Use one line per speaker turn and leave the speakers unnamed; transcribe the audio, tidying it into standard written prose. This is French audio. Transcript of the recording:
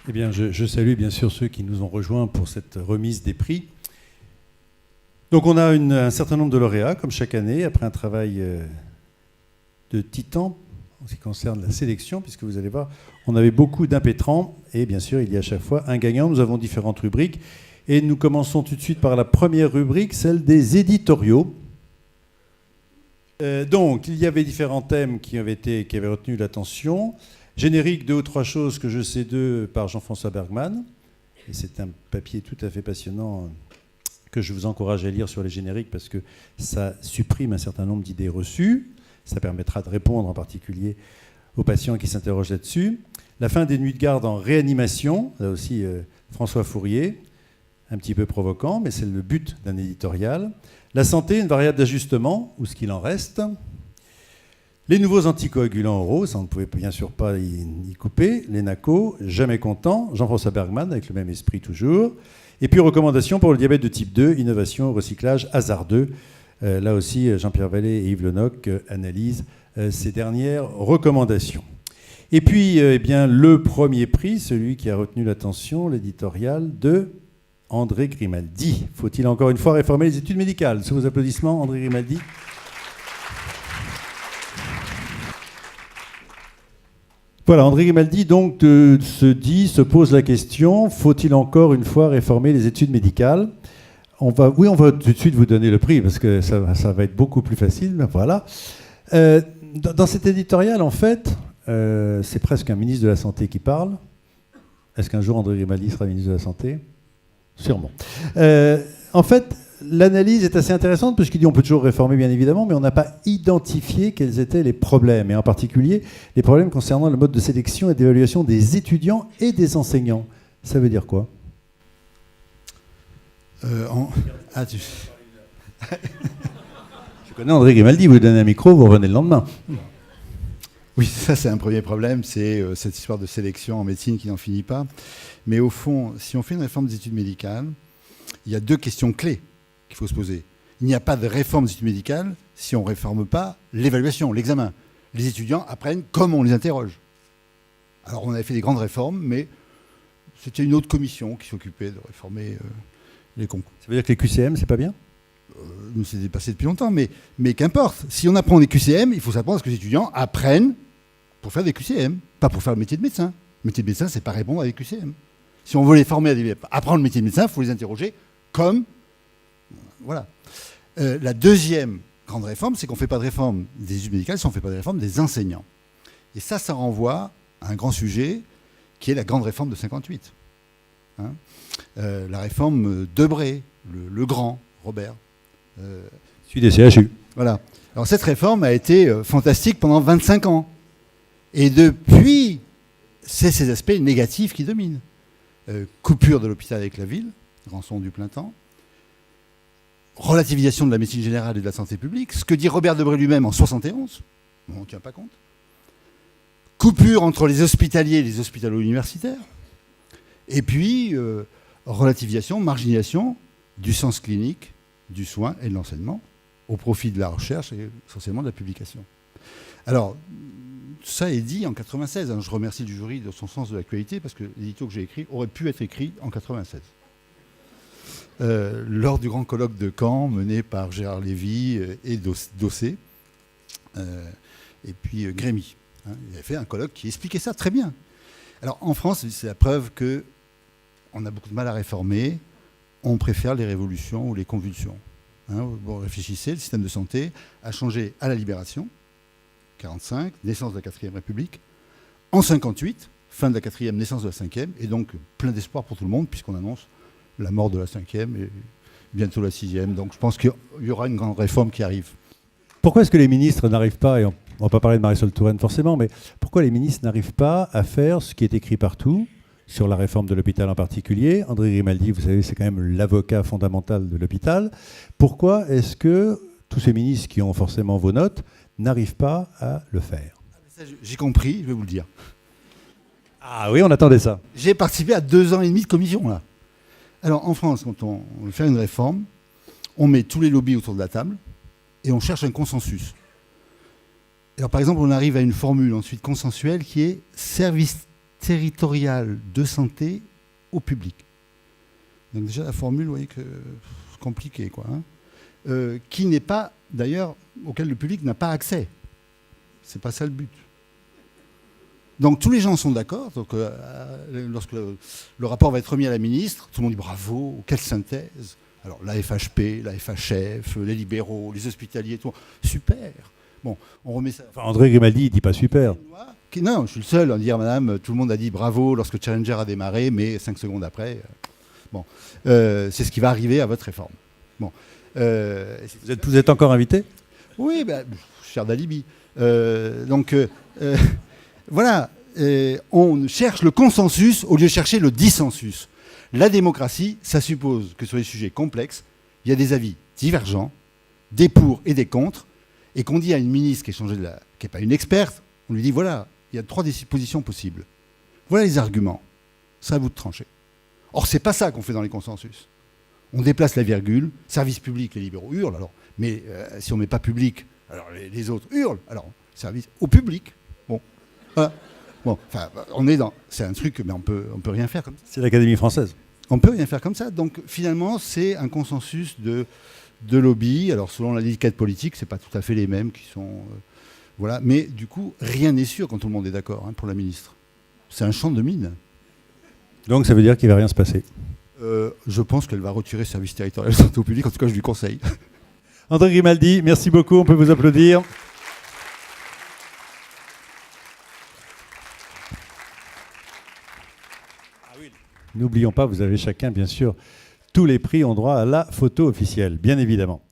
Eh bien, je salue bien sûr ceux qui nous ont rejoints pour cette remise des prix. Donc on a un certain nombre de lauréats, comme chaque année, après un travail de titan en ce qui concerne la sélection, puisque vous allez voir, on avait beaucoup d'impétrants, et bien sûr, il y a à chaque fois un gagnant. Nous avons différentes rubriques, et nous commençons tout de suite par la première rubrique, celle des éditoriaux. Donc, il y avait différents thèmes qui avaient retenu l'attention. Générique, 2 ou 3 choses que je sais d'eux par Jean-François Bergman. Et c'est un papier tout à fait passionnant que je vous encourage à lire sur les génériques parce que ça supprime un certain nombre d'idées reçues. Ça permettra de répondre en particulier aux patients qui s'interrogent là-dessus. La fin des nuits de garde en réanimation, là aussi François Fourier, un petit peu provoquant, mais c'est le but d'un éditorial. La santé, une variable d'ajustement, ou ce qu'il en reste. Les nouveaux anticoagulants oraux, ça on ne pouvait bien sûr pas y couper. Les NACO, jamais content. Jean-François Bergman, avec le même esprit toujours. Et puis, recommandations pour le diabète de type 2, innovation, recyclage hasardeux. Là aussi, Jean-Pierre Vallée et Yves Lenoc analysent ces dernières recommandations. Et puis, eh bien, le premier prix, celui qui a retenu l'attention, l'éditorial de André Grimaldi. Faut-il encore une fois réformer les études médicales? Sous vos applaudissements, André Grimaldi. Voilà, André Grimaldi donc se pose la question, faut-il encore une fois réformer les études médicales? On va tout de suite vous donner le prix parce que ça va être beaucoup plus facile. Voilà. Dans cet éditorial, en fait, c'est presque un ministre de la Santé qui parle. Est-ce qu'un jour André Grimaldi sera ministre de la Santé? Sûrement. En fait, l'analyse est assez intéressante puisqu'il dit on peut toujours réformer bien évidemment, mais on n'a pas identifié quels étaient les problèmes, et en particulier les problèmes concernant le mode de sélection et d'évaluation des étudiants et des enseignants. Ça veut dire quoi? Je connais André Grimaldi, vous lui donnez un micro, vous revenez le lendemain.
Oui, ça c'est un premier problème, c'est cette histoire de sélection en médecine qui n'en finit pas. Mais au fond, si on fait une réforme des études médicales, il y a 2 questions clés qu'il faut se poser. Il n'y a pas de réforme des études médicales si on ne réforme pas l'évaluation, l'examen. Les étudiants apprennent comme on les interroge. Alors on avait fait des grandes réformes, mais c'était une autre commission qui s'occupait de réformer les concours.
Ça veut dire que les QCM, c'est pas bien?
C'est dépassé depuis longtemps, mais qu'importe. Si on apprend des QCM, il faut s'apprendre à ce que les étudiants apprennent pour faire des QCM, pas pour faire le métier de médecin. Le métier de médecin, c'est pas répondre à des QCM. Si on veut les former à apprendre le métier de médecin, il faut les interroger comme... Voilà. La deuxième grande réforme, c'est qu'on ne fait pas de réforme des études médicales si on ne fait pas de réforme des enseignants. Et ça renvoie à un grand sujet qui est la grande réforme de 58. Hein, la réforme Debré, le grand, Robert.
Celui des CHU.
Voilà. Alors cette réforme a été fantastique pendant 25 ans. Et depuis, c'est ces aspects négatifs qui dominent. Coupure de l'hôpital avec la ville, rançon du plein temps, relativisation de la médecine générale et de la santé publique, ce que dit Robert Debré lui-même en 71, on ne tient pas compte. Coupure entre les hospitaliers et les hospitalo-universitaires, et puis relativisation, marginalisation du sens clinique, du soin et de l'enseignement, au profit de la recherche et essentiellement de la publication. Alors, ça est dit en 96. Je remercie le jury de son sens de l'actualité parce que l'édito que j'ai écrit aurait pu être écrit en 96. Lors du grand colloque de Caen, mené par Gérard Lévy et Dossé, et puis Grémy. Hein, il avait fait un colloque qui expliquait ça très bien. Alors, en France, c'est la preuve qu'on a beaucoup de mal à réformer. On préfère les révolutions ou les convulsions. Hein, bon, réfléchissez, le système de santé a changé à la Libération, 45, naissance de la 4e République. En 58, fin de la 4e, naissance de la 5e, et donc plein d'espoir pour tout le monde, puisqu'on annonce la mort de la 5e et bientôt la 6e. Donc je pense qu'il y aura une grande réforme qui arrive.
Pourquoi est-ce que les ministres n'arrivent pas, et on ne va pas parler de Marisol Touraine forcément, mais pourquoi les ministres n'arrivent pas à faire ce qui est écrit partout, sur la réforme de l'hôpital en particulier? André Grimaldi, vous savez, c'est quand même l'avocat fondamental de l'hôpital. Pourquoi est-ce que tous ces ministres qui ont forcément vos notes n'arrivent pas à le faire?
J'ai compris, je vais vous le dire.
Ah oui, on attendait ça.
J'ai participé à 2 ans et demi de commission, là. Alors, en France, quand on veut faire une réforme, on met tous les lobbies autour de la table et on cherche un consensus. Alors, par exemple, on arrive à une formule ensuite consensuelle qui est service territoriale de santé au public. Donc déjà la formule, vous voyez que c'est compliqué, quoi. Hein. Qui n'est pas, d'ailleurs, auquel le public n'a pas accès. C'est pas ça le but. Donc tous les gens sont d'accord. Donc lorsque le rapport va être remis à la ministre, tout le monde dit bravo, quelle synthèse. Alors la FHP, la FHF, les libéraux, les hospitaliers, tout, super. Bon, on remet ça.
Enfin, André Grimaldi, il dit pas super.
Non, je suis le seul à dire, madame, tout le monde a dit bravo lorsque Challenger a démarré, mais 5 secondes après, c'est ce qui va arriver à votre réforme. Bon,
Vous êtes encore invité ?
Oui, cher d'alibi. Voilà, on cherche le consensus au lieu de chercher le dissensus. La démocratie, ça suppose que sur les sujets complexes, il y a des avis divergents, des pour et des contre, et qu'on dit à une ministre qui n'est pas une experte, on lui dit voilà, il y a 3 dispositions possibles. Voilà les arguments. C'est à vous de trancher. Or, c'est pas ça qu'on fait dans les consensus. On déplace la virgule, service public, les libéraux hurlent, alors, mais si on ne met pas public, alors les autres hurlent, alors service au public. Bon, voilà. Bon, enfin, c'est un truc, mais on peut rien faire comme ça.
C'est l'Académie française.
On peut rien faire comme ça. Donc finalement, c'est un consensus de lobby. Alors selon la ligne politique, c'est pas tout à fait les mêmes qui sont, voilà. Mais du coup, rien n'est sûr quand tout le monde est d'accord, hein, pour la ministre. C'est un champ de mine.
Donc ça veut dire qu'il ne va rien se passer.
Je pense qu'elle va retirer service territorial de santé au public. En tout cas, je lui conseille.
André Grimaldi, merci beaucoup. On peut vous applaudir. N'oublions pas, vous avez chacun, bien sûr, tous les prix ont droit à la photo officielle, bien évidemment.